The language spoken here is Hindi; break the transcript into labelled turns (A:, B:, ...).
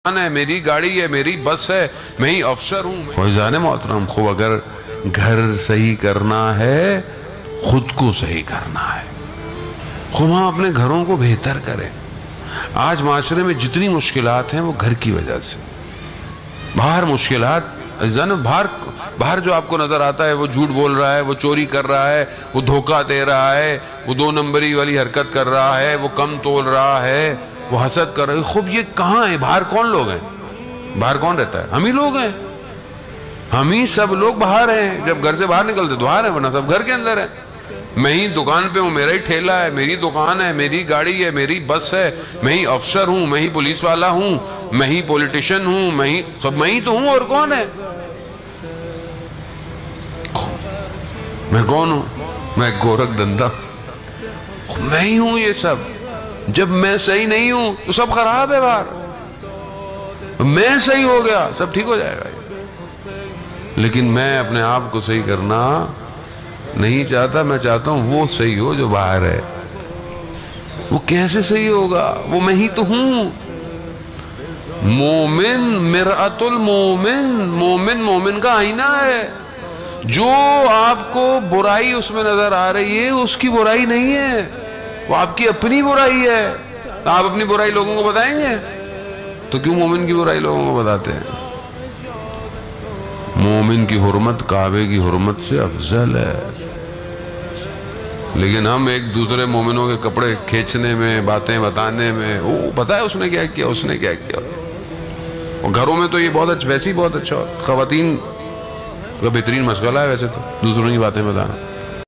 A: है, मेरी गाड़ी है, मेरी बस है, मैं ही अफसर हूँ। फौजान मोहतरम, खूब अगर घर सही करना है, खुद को सही करना है, खूब हम अपने घरों को बेहतर करें। आज माशरे में जितनी मुश्किलात हैं वो घर की वजह से। बाहर मुश्किलात बाहर जो आपको नजर आता है वो झूठ बोल रहा है, वो चोरी कर रहा है, वो धोखा दे रहा है, वो 2 नंबरी वाली हरकत कर रहा है, वो कम तोल रहा है, वो हसद कर रहे हैं। खूब ये कहाँ है? बाहर कौन लोग हैं? बाहर कौन रहता है? हम ही लोग हैं। हम ही सब लोग बाहर हैं। जब घर से बाहर निकलते तो बाहर है, वरना सब घर के अंदर है। मैं ही दुकान पे हूँ, मेरा ही ठेला है, मेरी दुकान है, मेरी गाड़ी है, मेरी बस है, मैं ही अफसर हूँ, मैं ही पुलिस वाला हूँ, मैं ही पॉलिटिशियन हूँ, मैं ही तो हूँ। और कौन है? मैं कौन हूँ? मैं गोरख धंधा, मैं ही हूँ ये सब। जब मैं सही नहीं हूं तो सब खराब है बाहर। मैं सही हो गया सब ठीक हो जाएगा। लेकिन मैं अपने आप को सही करना नहीं चाहता। मैं चाहता हूं वो सही हो जो बाहर है। वो कैसे सही होगा? वो मैं ही तो हूं। मोमिन मिरअतुल मोमिन, मोमिन मोमिन का आईना है। जो आपको बुराई उसमें नजर आ रही है, उसकी बुराई नहीं है, वो आपकी अपनी बुराई है। आप अपनी बुराई लोगों को बताएंगे तो क्यों मोमिन की बुराई लोगों को बताते हैं? मोमिन की हुर्मत काबे की हुर्मत से अफजल है। लेकिन हम एक दूसरे मोमिनों के कपड़े खींचने में, बातें बताने में, वो पता है उसने क्या किया, उसने क्या किया। और घरों में तो ये बहुत अच्छा, वैसे ही बहुत अच्छा। खवातीन का बेहतरीन मशगला है वैसे तो दूसरों की बातें बताना।